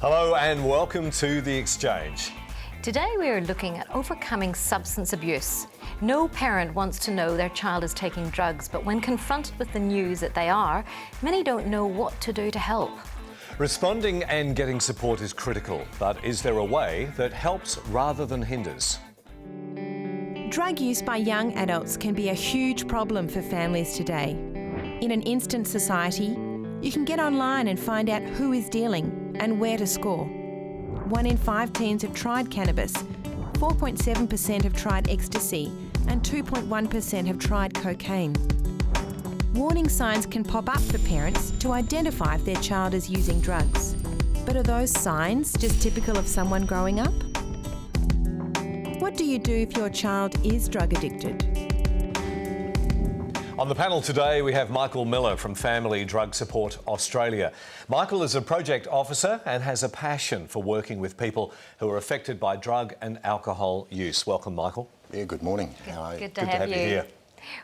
Hello and welcome to The Exchange. Today we are looking at overcoming substance abuse. No parent wants to know their child is taking drugs, but when confronted with the news that they are, many don't know what to do to help. Responding and getting support is critical, but is there a way that helps rather than hinders? Drug use by young adults can be a huge problem for families today. In an instant society, you can get online and find out who is dealing and where to score. 1 in 5 teens have tried cannabis, 4.7% have tried ecstasy, and 2.1% have tried cocaine. Warning signs can pop up for parents to identify if their child is using drugs. But are those signs just typical of someone growing up? What do you do if your child is drug addicted? On the panel today, we have Michael Miller from Family Drug Support Australia. Michael is a project officer and has a passion for working with people who are affected by drug and alcohol use. Welcome, Michael. Yeah, good morning. Good to have you here.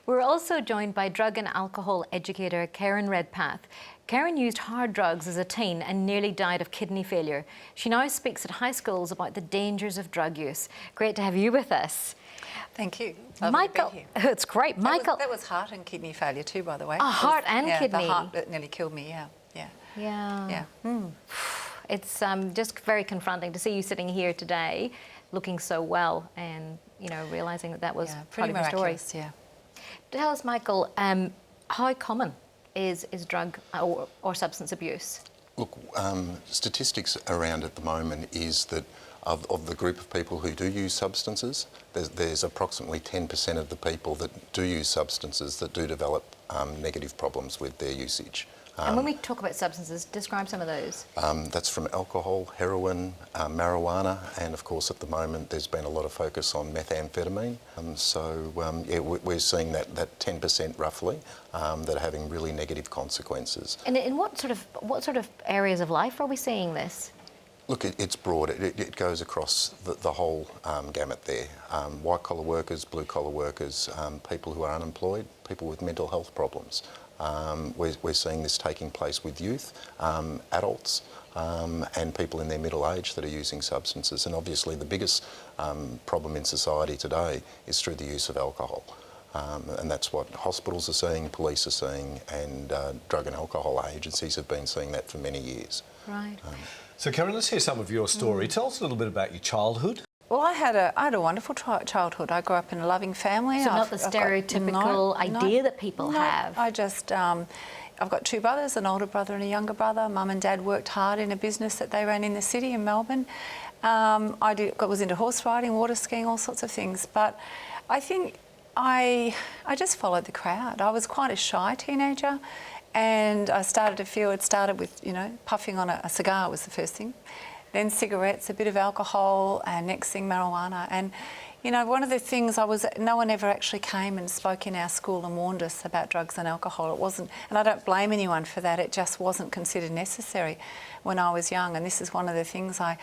We're also joined by drug and alcohol educator Kerryn Redpath. Kerryn used hard drugs as a teen and nearly died of kidney failure. She now speaks at high schools about the dangers of drug use. Great to have you with us. Thank you. Michael, it's great. Michael, that was heart and kidney failure too, by the way. Oh, heart and kidney. The heart that nearly killed me. Yeah. It's just very confronting to see you sitting here today, looking so well, and realising that was part of your story. Yeah. Tell us, Michael, how common is drug or substance abuse? Look, statistics around at the moment is that of the group of people who do use substances, there's approximately 10% of the people that do use substances that do develop negative problems with their usage. And when we talk about substances, describe some of those. That's from alcohol, heroin, marijuana, and of course at the moment there's been a lot of focus on methamphetamine. We're seeing that 10% roughly that are having really negative consequences. And in what sort of areas of life are we seeing this? Look, it's broad. It goes across the whole gamut there. White-collar workers, blue-collar workers, people who are unemployed, people with mental health problems. We're seeing this taking place with youth, adults, and people in their middle age that are using substances. And obviously the biggest problem in society today is through the use of alcohol. And that's what hospitals are seeing, police are seeing, and drug and alcohol agencies have been seeing that for many years. Right. So, Kerryn, let's hear some of your story. Tell us a little bit about your childhood. Well, I had a wonderful childhood. I grew up in a loving family. So not the stereotypical idea that people have. I just, I've got 2 brothers, an older brother and a younger brother. Mum and Dad worked hard in a business that they ran in the city in Melbourne. I was into horse riding, water skiing, all sorts of things. But I think I just followed the crowd. I was quite a shy teenager. And I started to feel, it started with, puffing on a cigar was the first thing. Then cigarettes, a bit of alcohol, and next thing marijuana. And, one of the things no one ever actually came and spoke in our school and warned us about drugs and alcohol. It wasn't, and I don't blame anyone for that, it just wasn't considered necessary when I was young. And this is one of the things I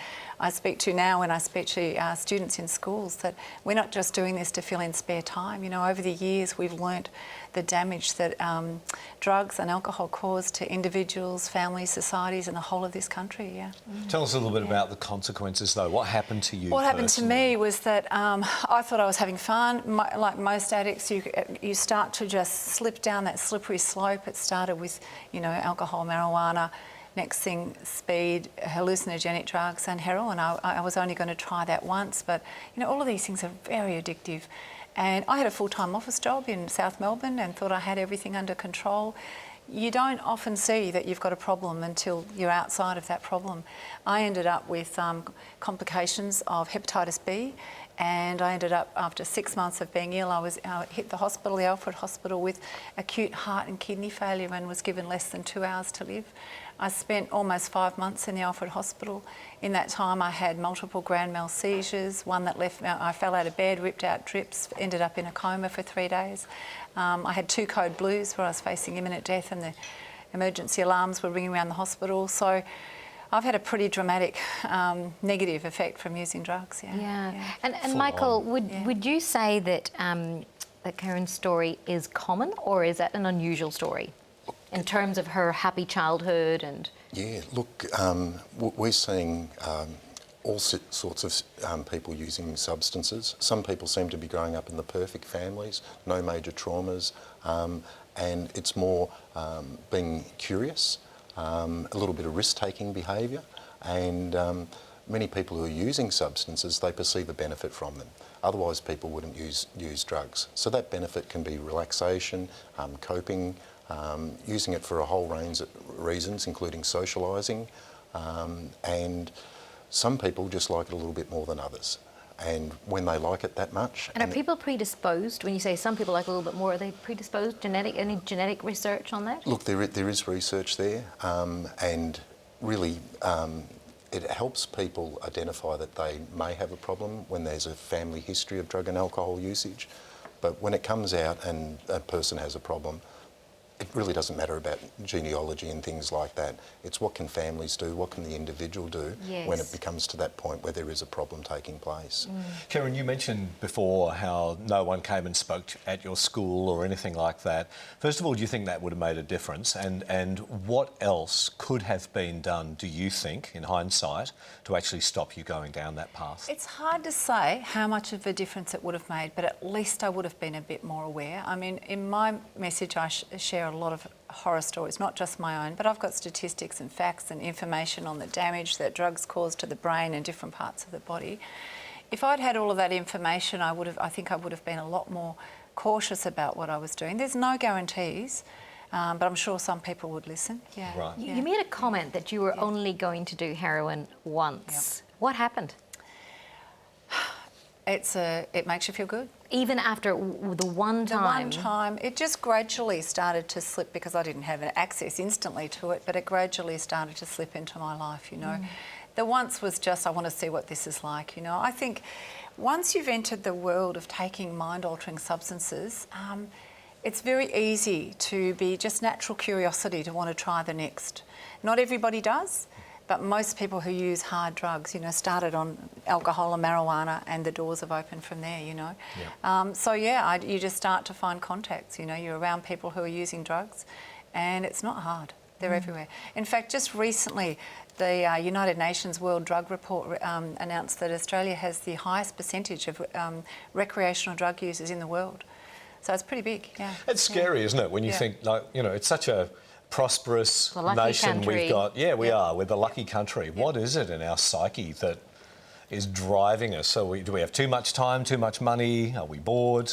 speak to now when I speak to students in schools, that we're not just doing this to fill in spare time. Over the years we've learnt the damage that drugs and alcohol cause to individuals, families, societies and the whole of this country, Tell us a little bit about the consequences, though. What happened to you? What happened to me was that I thought I was having fun. Like most addicts, you start to just slip down that slippery slope. It started with, alcohol, marijuana. Next thing, speed, hallucinogenic drugs and heroin. I was only going to try that once, but all of these things are very addictive. And I had a full-time office job in South Melbourne and thought I had everything under control. You don't often see that you've got a problem until you're outside of that problem. I ended up with complications of hepatitis B, and I ended up, after 6 months of being ill, I hit the hospital, the Alfred Hospital, with acute heart and kidney failure and was given less than 2 hours to live. I spent almost 5 months in the Alfred Hospital. In that time I had multiple grand mal seizures, one that left me, I fell out of bed, ripped out drips, ended up in a coma for 3 days. I had 2 code blues where I was facing imminent death and the emergency alarms were ringing around the hospital. So I've had a pretty dramatic negative effect from using drugs. And Michael, would you say that that Kerryn's story is common, or is that an unusual story in terms of her happy childhood and... Yeah, look, we're seeing all sorts of people using substances. Some people seem to be growing up in the perfect families, no major traumas, and it's more being curious, a little bit of risk-taking behaviour, and many people who are using substances, they perceive a benefit from them. Otherwise, people wouldn't use drugs. So that benefit can be relaxation, coping, using it for a whole range of reasons, including socialising, and some people just like it a little bit more than others. And when they like it that much... And are people predisposed? When you say some people like a little bit more, are they predisposed? Any genetic research on that? Look, there is research there, and really it helps people identify that they may have a problem when there's a family history of drug and alcohol usage. But when it comes out and a person has a problem, it really doesn't matter about genealogy and things like that. It's what can families do, what can the individual do when it becomes to that point where there is a problem taking place. Kerryn, you mentioned before how no one came and spoke at your school or anything like that. First of all, do you think that would have made a difference? And what else could have been done, do you think, in hindsight, to actually stop you going down that path? It's hard to say how much of a difference it would have made, but at least I would have been a bit more aware. I mean, in my message I share a lot of horror stories, not just my own, but I've got statistics and facts and information on the damage that drugs cause to the brain and different parts of the body. If I'd had all of that information, I think I would have been a lot more cautious about what I was doing. There's no guarantees, but I'm sure some people would listen. Yeah. Right. You made a comment that you were only going to do heroin once. What happened? It makes you feel good. Even after the one time? The one time, it just gradually started to slip because I didn't have access instantly to it, but it gradually started to slip into my life, you know. The once was just, I want to see what this is like, you know. I think once you've entered the world of taking mind-altering substances, it's very easy to be just natural curiosity to want to try the next. Not everybody does. But most people who use hard drugs, you know, started on alcohol and marijuana, and the doors have opened from there, you know. Yeah. You just start to find contacts, you know. You're around people who are using drugs, and it's not hard. They're everywhere. In fact, just recently, the United Nations World Drug Report announced that Australia has the highest percentage of recreational drug users in the world. So it's pretty big, yeah. It's scary, isn't it, when you think, like, you know, it's such a prosperous nation country. we've got. Yeah, we are. We're the lucky country. What is it in our psyche that is driving us? So do we have too much time, too much money? Are we bored?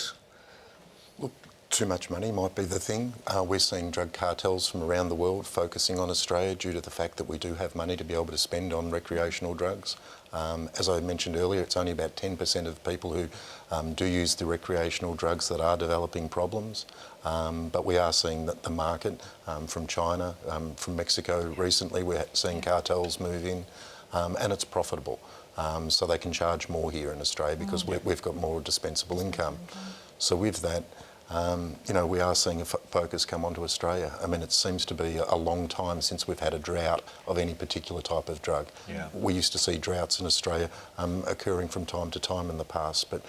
Look, too much money might be the thing. We're seeing drug cartels from around the world focusing on Australia due to the fact that we do have money to be able to spend on recreational drugs. As I mentioned earlier, it's only about 10% of people who do use the recreational drugs that are developing problems. But we are seeing that the market from China, from Mexico recently, we're seeing cartels move in, and it's profitable. So they can charge more here in Australia because we've got more dispensable income. So with that, you know, we are seeing a focus come onto Australia. I mean, it seems to be a long time since we've had a drought of any particular type of drug. Yeah. We used to see droughts in Australia occurring from time to time in the past, but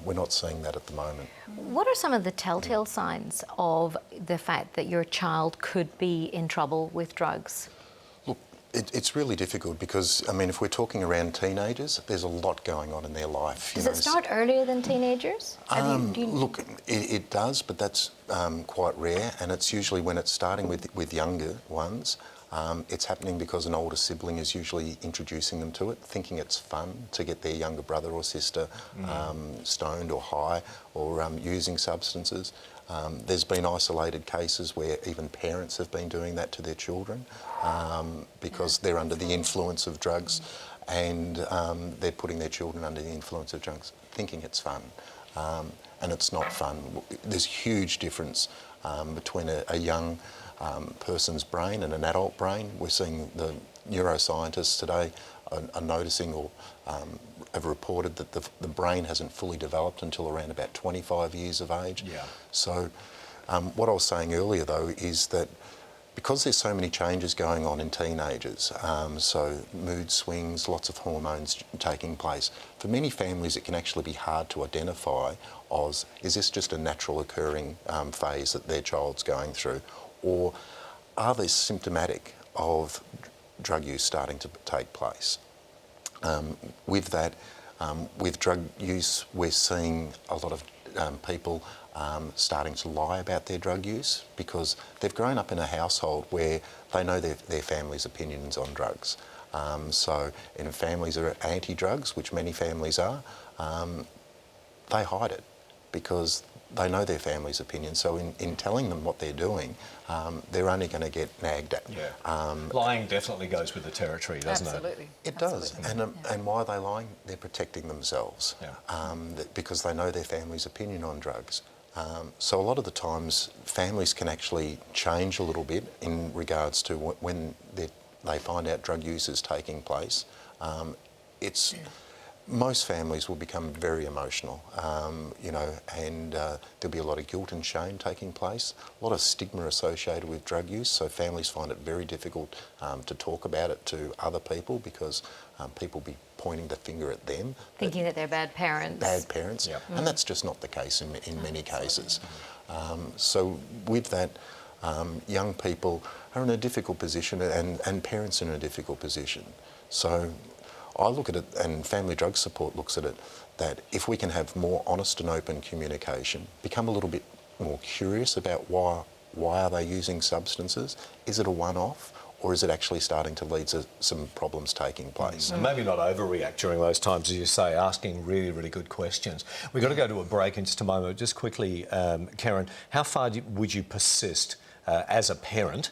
we're not seeing that at the moment. What are some of the telltale signs of the fact that your child could be in trouble with drugs? Look, it's really difficult because, I mean, if we're talking around teenagers, there's a lot going on in their life. Does it start earlier than teenagers? Look, it does, but that's quite rare, and it's usually when it's starting with younger ones. It's happening because an older sibling is usually introducing them to it, thinking it's fun to get their younger brother or sister stoned or high or using substances. There's been isolated cases where even parents have been doing that to their children because they're under the influence of drugs and they're putting their children under the influence of drugs, thinking it's fun. And it's not fun. There's huge difference between a young person's brain and an adult brain. We're seeing the neuroscientists today are noticing or have reported that the brain hasn't fully developed until around about 25 years of age. Yeah. So what I was saying earlier though is that because there's so many changes going on in teenagers, so mood swings, lots of hormones taking place, for many families it can actually be hard to identify is this just a natural occurring phase that their child's going through, or are they symptomatic of drug use starting to take place? With that, with drug use, we're seeing a lot of people starting to lie about their drug use because they've grown up in a household where they know their family's opinions on drugs. So in families that are anti-drugs, which many families are, they hide it because they know their family's opinion. So in telling them what they're doing, they're only going to get nagged at. Yeah. Lying definitely goes with the territory, doesn't it? Absolutely. It does. And why are they lying? They're protecting themselves because they know their family's opinion on drugs. So a lot of the times families can actually change a little bit in regards to when they find out drug use is taking place. Most families will become very emotional, and there'll be a lot of guilt and shame taking place, a lot of stigma associated with drug use, so families find it very difficult to talk about it to other people because people will be pointing the finger at them. Thinking that they're bad parents. Bad parents, and that's just not the case in many cases. So with that, young people are in a difficult position and parents are in a difficult position. So I look at it, and Family Drug Support looks at it, that if we can have more honest and open communication, become a little bit more curious about why are they using substances, is it a one-off, or is it actually starting to lead to some problems taking place? And maybe not overreact during those times, as you say, asking really, really good questions. We've got to go to a break in just a moment. Just quickly, Kerryn, how far would you persist as a parent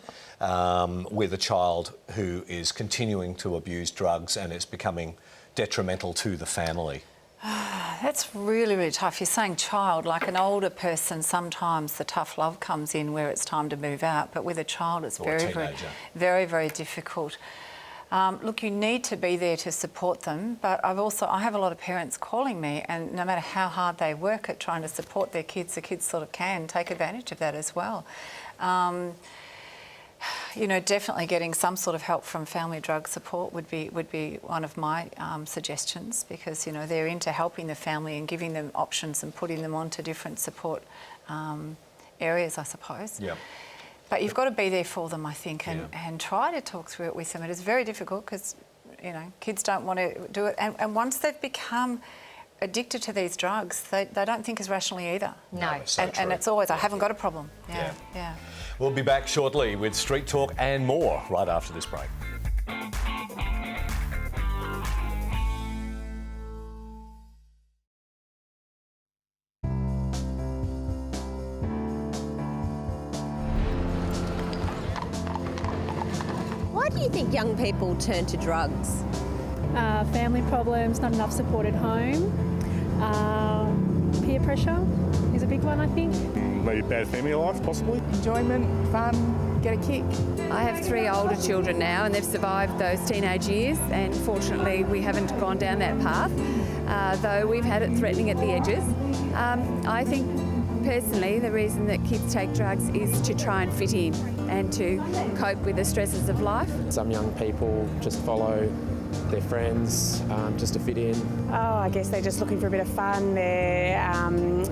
with a child who is continuing to abuse drugs and it's becoming detrimental to the family? That's really, really tough. You're saying child, like an older person, sometimes the tough love comes in where it's time to move out, but with a child it's very, very difficult. Look, you need to be there to support them, but I have a lot of parents calling me, and no matter how hard they work at trying to support their kids, the kids sort of can take advantage of that as well. Definitely getting some sort of help from Family Drug Support would be one of my suggestions, because they're into helping the family and giving them options and putting them onto different support areas, I suppose. Yeah. But you've got to be there for them, I think, and try to talk through it with them. It is very difficult because kids don't want to do it, and once they've become addicted to these drugs, they don't think as rationally either. No. And it's always, I haven't got a problem. Yeah. We'll be back shortly with Street Talk and more right after this break. Why do you think young people turn to drugs? Family problems, not enough support at home. Peer pressure is a big one, I think. Maybe bad family life, possibly. Enjoyment, fun, get a kick. I have 3 older children now, and they've survived those teenage years, and fortunately we haven't gone down that path, though we've had it threatening at the edges. I think personally the reason that kids take drugs is to try and fit in and to cope with the stresses of life. Some young people just follow their friends just to fit in. Oh, I guess they're just looking for a bit of fun. They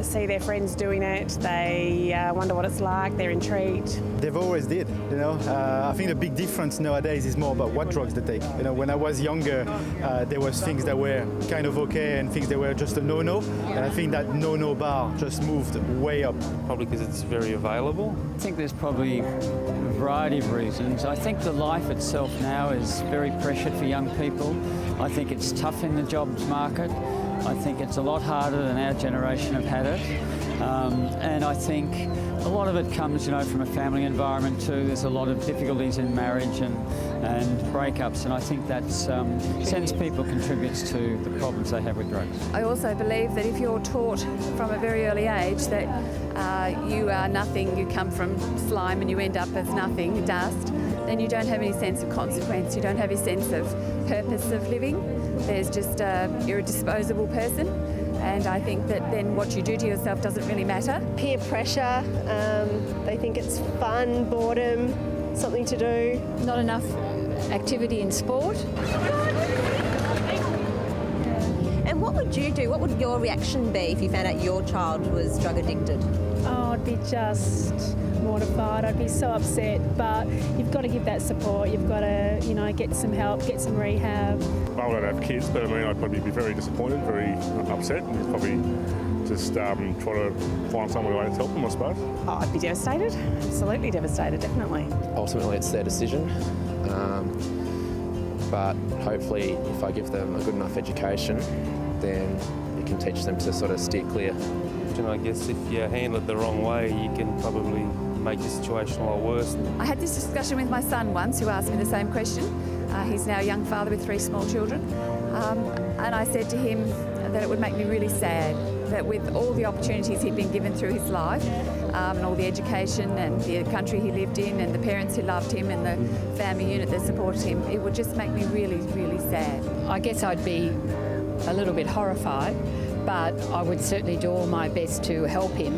see their friends doing it. They wonder what it's like. They're intrigued. They've always did, I think the big difference nowadays is more about what drugs they take. When I was younger, there was things that were kind of okay and things that were just a no-no. And I think that no-no bar just moved way up. Probably because it's very available. I think there's probably a variety of reasons. I think the life itself now is very pressured for young people. I think it's tough in the jobs market. I think it's a lot harder than our generation have had it. And I think a lot of it comes, from a family environment too. There's a lot of difficulties in marriage and breakups, and I think that contributes to the problems they have with drugs. I also believe that if you're taught from a very early age that you are nothing, you come from slime and you end up as nothing, dust, then you don't have any sense of consequence. You don't have a sense of purpose of living. There's just, you're a disposable person. And I think that then what you do to yourself doesn't really matter. Peer pressure, they think it's fun, boredom, something to do. Not enough activity in sport. And what would you do? What would your reaction be if you found out your child was drug addicted? Oh, I'd be just mortified. I'd be so upset, but you've got to give that support. You've got to, you know, get some help, get some rehab. I don't have kids, but I mean, I'd probably be very disappointed, very upset, and probably just try to find someone who won't help them, I suppose. Oh, I'd be devastated. Absolutely devastated, definitely. Ultimately, it's their decision. But hopefully, if I give them a good enough education, then it can teach them to sort of steer clear. And I guess if you handle it the wrong way, you can probably make the situation a lot worse. I had this discussion with my son once, who asked me the same question. He's now a young father with 3 small children. And I said to him that it would make me really sad that with all the opportunities he'd been given through his life, and all the education and the country he lived in and the parents who loved him and the family unit that supported him, it would just make me really, really sad. I guess I'd be a little bit horrified, but I would certainly do all my best to help him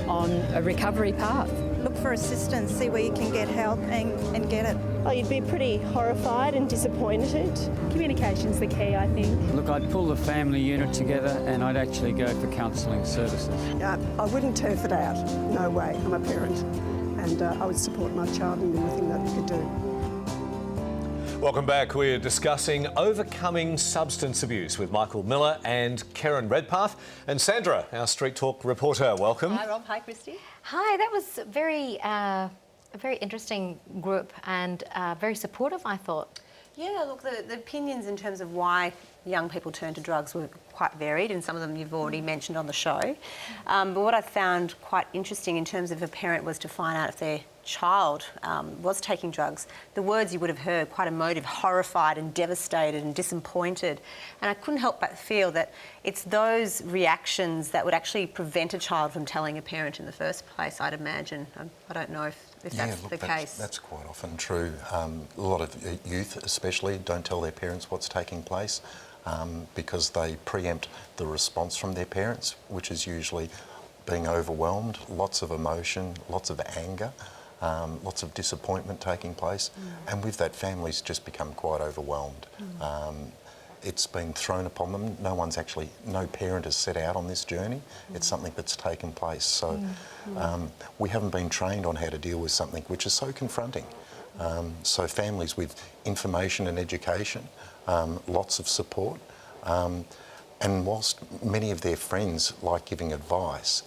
on a recovery path. Look for assistance, see where you can get help and get it. Oh, you'd be pretty horrified and disappointed. Communication's the key, I think. Look, I'd pull the family unit together and I'd actually go for counselling services. I wouldn't turf it out, no way. I'm a parent and I would support my child in anything that we could do. Welcome back. We're discussing overcoming substance abuse with Michael Miller and Kerryn Redpath. And Sandra, our Street Talk reporter, welcome. Hi Rob, hi Christie. Hi, that was a very interesting group and very supportive, I thought. Yeah, look, the opinions in terms of why young people turn to drugs were quite varied, and some of them you've already mentioned on the show. But what I found quite interesting in terms of a parent was to find out if their child was taking drugs. The words you would have heard, quite emotive, horrified and devastated and disappointed. And I couldn't help but feel that it's those reactions that would actually prevent a child from telling a parent in the first place, I'd imagine. I don't know if that's the case. That's quite often true. A lot of youth especially don't tell their parents what's taking place because they preempt the response from their parents, which is usually being overwhelmed, lots of emotion, lots of anger. Lots of disappointment taking place, and with that, families just become quite overwhelmed. It's been thrown upon them. No parent has set out on this journey. It's something that's taken place. So we haven't been trained on how to deal with something which is so confronting. So families with information and education, lots of support, and whilst many of their friends like giving advice,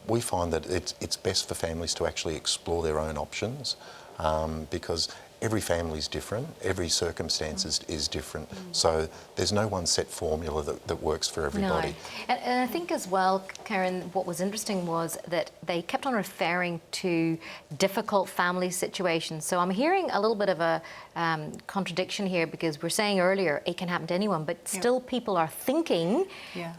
we find that it's best for families to actually explore their own options because every family is different, every circumstance is different. So there's no one set formula that works for everybody. No. And I think as well, Kerryn, what was interesting was that they kept on referring to difficult family situations. So I'm hearing a little bit of a contradiction here because we're saying earlier it can happen to anyone, but still people are thinking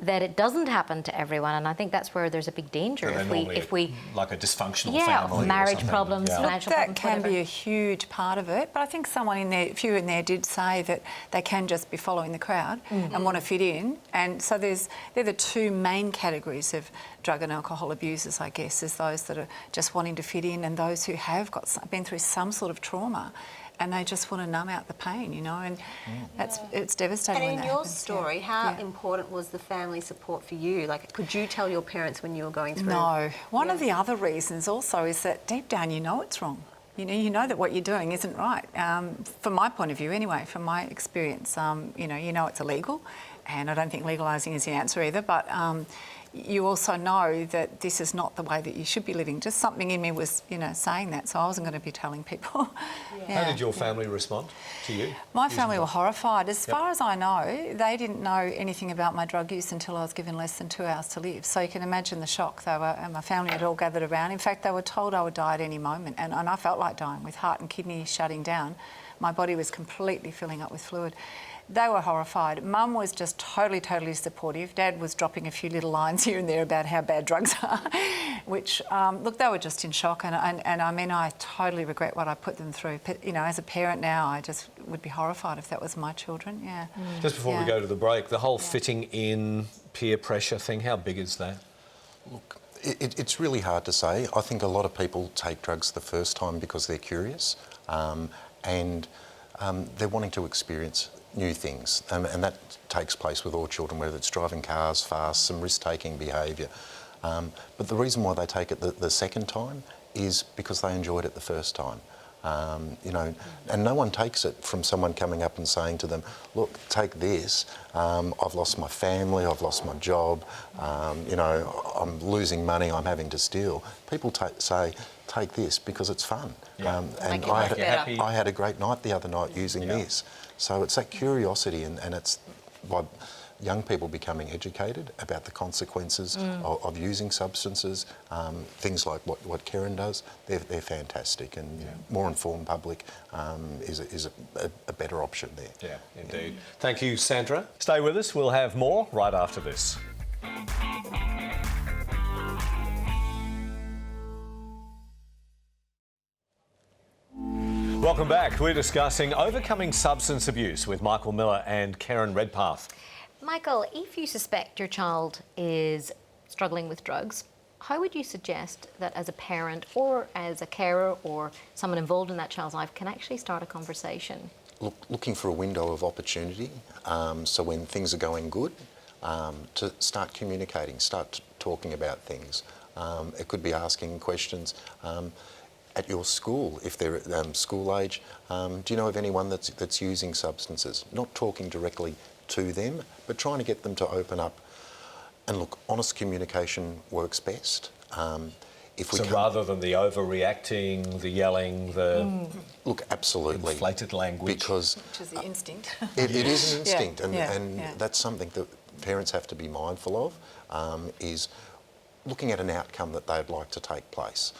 that it doesn't happen to everyone. And I think that's where there's a big danger if we like a dysfunctional family, marriage problems, financial problems, that can be a huge part of it. But I think a few in there did say that they can just be following the crowd and want to fit in. And so they're the 2 main categories of drug and alcohol abusers, I guess, is those that are just wanting to fit in and those who have been through some sort of trauma and they just want to numb out the pain, you know, and it's devastating. And in your story, how important was the family support for you? Like, could you tell your parents when you were going through? No. One of the other reasons also is that deep down you know it's wrong. You know that what you're doing isn't right. From my point of view anyway, from my experience, you know it's illegal, and I don't think legalising is the answer either, but you also know that this is not the way that you should be living. Just something in me was, saying that, so I wasn't going to be telling people. How did your family respond to you? My family were horrified. As far as I know, they didn't know anything about my drug use until I was given less than 2 hours to live. So you can imagine the shock. And my family had all gathered around. In fact, they were told I would die at any moment, and I felt like dying with heart and kidney shutting down. My body was completely filling up with fluid. They were horrified. Mum was just totally supportive. Dad was dropping a few little lines here and there about how bad drugs are, which, look, they were just in shock. And I mean, I totally regret what I put them through. But, as a parent now, I just would be horrified if that was my children, Just before we go to the break, the whole fitting in, peer pressure thing, how big is that? Look, it's really hard to say. I think a lot of people take drugs the first time because they're curious. they're wanting to experience new things, and that takes place with all children, whether it's driving cars fast, some risk-taking behaviour. But the reason why they take it the second time is because they enjoyed it the first time. You know, and no one takes it from someone coming up and saying to them, look, take this, I've lost my family, I've lost my job, you know, I'm losing money, I'm having to steal. People say, take this because it's fun. Yeah. And I had a great night the other night using this. So it's that curiosity, and it's by young people becoming educated about the consequences of using substances, things like what Kerryn does, they're fantastic, and more informed public is a better option there. Yeah, indeed. Thank you, Sandra. Stay with us, we'll have more right after this. Welcome back. We're discussing overcoming substance abuse with Michael Miller and Kerryn Redpath. Michael, if you suspect your child is struggling with drugs, how would you suggest that as a parent or as a carer or someone involved in that child's life can actually start a conversation? Looking for a window of opportunity, so when things are going good, to start communicating, start talking about things. It could be asking questions. At your school, if they're school age, do you know of anyone that's using substances? Not talking directly to them, but trying to get them to open up. And look, honest communication works best. Rather than the overreacting, the yelling, the look, absolutely inflated language, which is the instinct. It is an instinct, and that's something that parents have to be mindful of. Is looking at an outcome that they'd like to take place.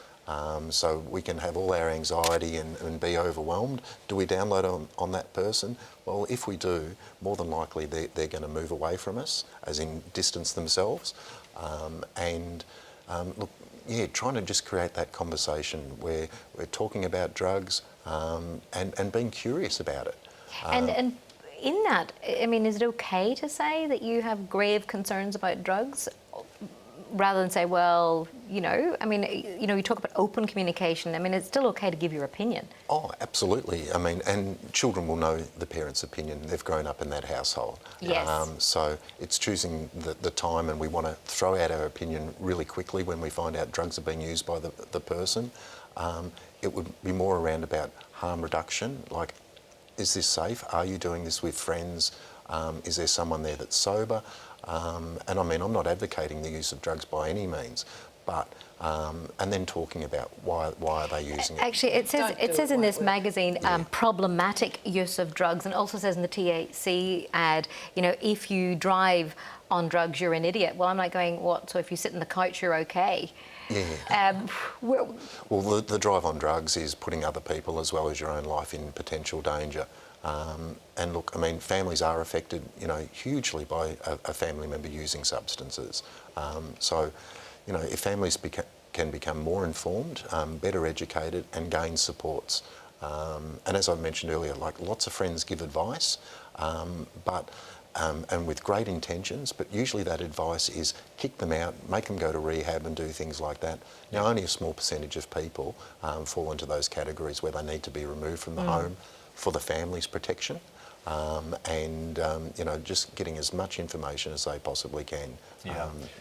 So we can have all our anxiety and be overwhelmed. Do we download on that person? Well, if we do, more than likely they're going to move away from us, as in distance themselves. Look, trying to just create that conversation where we're talking about drugs and being curious about it. And in that, I mean, is it okay to say that you have grave concerns about drugs? Rather than say, well, you know, I mean, you know, you talk about open communication. I mean, it's still okay to give your opinion. Oh, absolutely. I mean, and children will know the parents' opinion. They've grown up in that household. Yes. So it's choosing the time, and we want to throw out our opinion really quickly when we find out drugs are being used by the person. It would be more around about harm reduction, like, is this safe? Are you doing this with friends? Is there someone there that's sober? And I mean, I'm not advocating the use of drugs by any means, but and then talking about why are they using it? Actually, it says in this magazine problematic use of drugs, and also says in the THC ad, you know, if you drive on drugs, you're an idiot. Well, I'm like going, what? So if you sit on the couch, you're okay? Yeah. Well, the drive on drugs is putting other people as well as your own life in potential danger. And look, I mean, families are affected, you know, hugely by a family member using substances. So, you know, if families can become more informed, better educated, and gain supports. And as I mentioned earlier, like, lots of friends give advice, and with great intentions, but usually that advice is kick them out, make them go to rehab and do things like that. Now, only a small percentage of people fall into those categories where they need to be removed from the home for the family's protection, you know, just getting as much information as they possibly can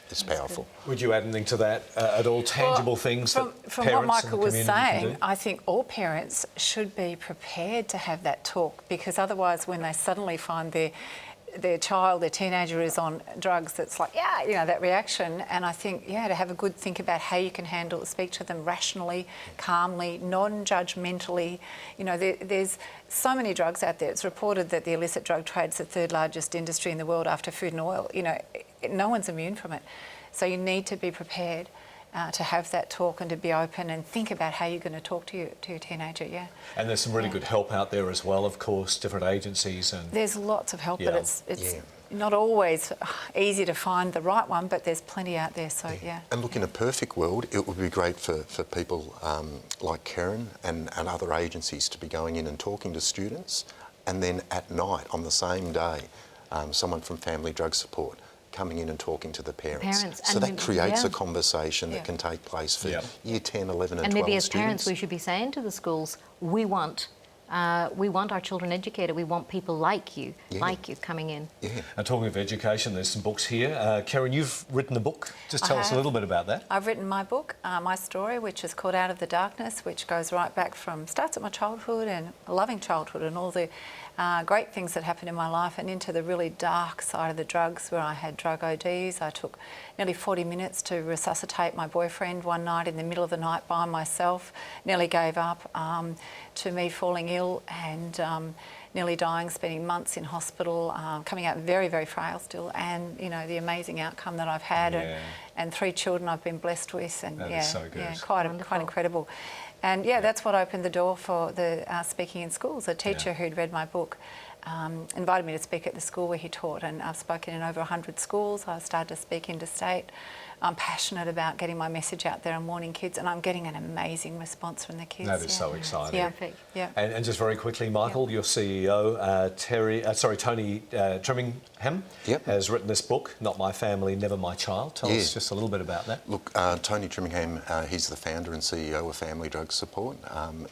is powerful. Would you add anything to that at all? Tangible things from what Michael was saying, I think all parents should be prepared to have that talk, because otherwise, when they suddenly find their child, their teenager is on drugs, it's like, you know, that reaction. And I think, to have a good think about how you can handle it, speak to them rationally, calmly, non-judgmentally. You know, there's so many drugs out there. It's reported that the illicit drug trade's the third largest industry in the world after food and oil. You know, no one's immune from it. So you need to be prepared to have that talk and to be open and think about how you're going to talk to your teenager, And there's some really good help out there as well, of course, different agencies. And there's lots of help, but it's not always easy to find the right one, but there's plenty out there, so And look, in a perfect world, it would be great for people like Kerryn and other agencies to be going in and talking to students, and then at night, on the same day, someone from Family Drug Support coming in and talking to the parents. So that creates a conversation that can take place for year 10, 11 and 12 And maybe as students. parents we should be saying to the schools, we want We want our children educated. We want people like you coming in. Yeah. And talking of education, there's some books here. Kerryn, you've written a book. Just tell us a little bit about that. I've written my book, my story, which is called Out of the Darkness, which goes right back starts at my childhood and a loving childhood and all the great things that happened in my life, and into the really dark side of the drugs, where I had drug ODs. I took nearly 40 minutes to resuscitate my boyfriend one night in the middle of the night by myself. Nearly gave up, to me falling ill and nearly dying, spending months in hospital, coming out very, very frail still, and you know the amazing outcome that I've had, and 3 children I've been blessed with, and that is so good. Quite incredible. And that's what opened the door for the speaking in schools. A teacher who'd read my book invited me to speak at the school where he taught, and I've spoken in over 100 schools. I started to speak interstate. I'm passionate about getting my message out there and warning kids, and I'm getting an amazing response from the kids. That is so exciting. Yeah. And just very quickly, Michael, your CEO, Tony Trimmingham, has written this book, Not My Family, Never My Child. Tell us just a little bit about that. Look, Tony Trimmingham, he's the founder and CEO of Family Drug Support.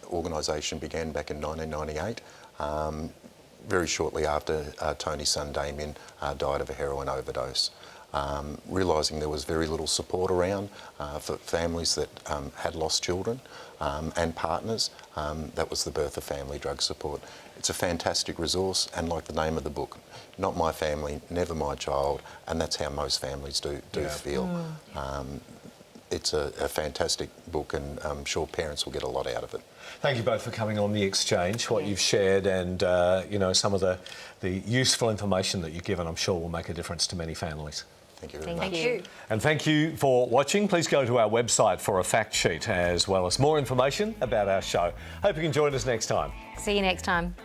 Organisation began back in 1998. Very shortly after Tony's son Damien died of a heroin overdose. Realising there was very little support around for families that had lost children and partners, that was the birth of Family Drug Support. It's a fantastic resource, and like the name of the book, not my family, never my child, and that's how most families do feel. It's a fantastic book, and I'm sure parents will get a lot out of it. Thank you both for coming on The Exchange. What you've shared and some of the useful information that you've given, I'm sure will make a difference to many families. Thank you very much. Thank you. And thank you for watching. Please go to our website for a fact sheet as well as more information about our show. Hope you can join us next time. See you next time.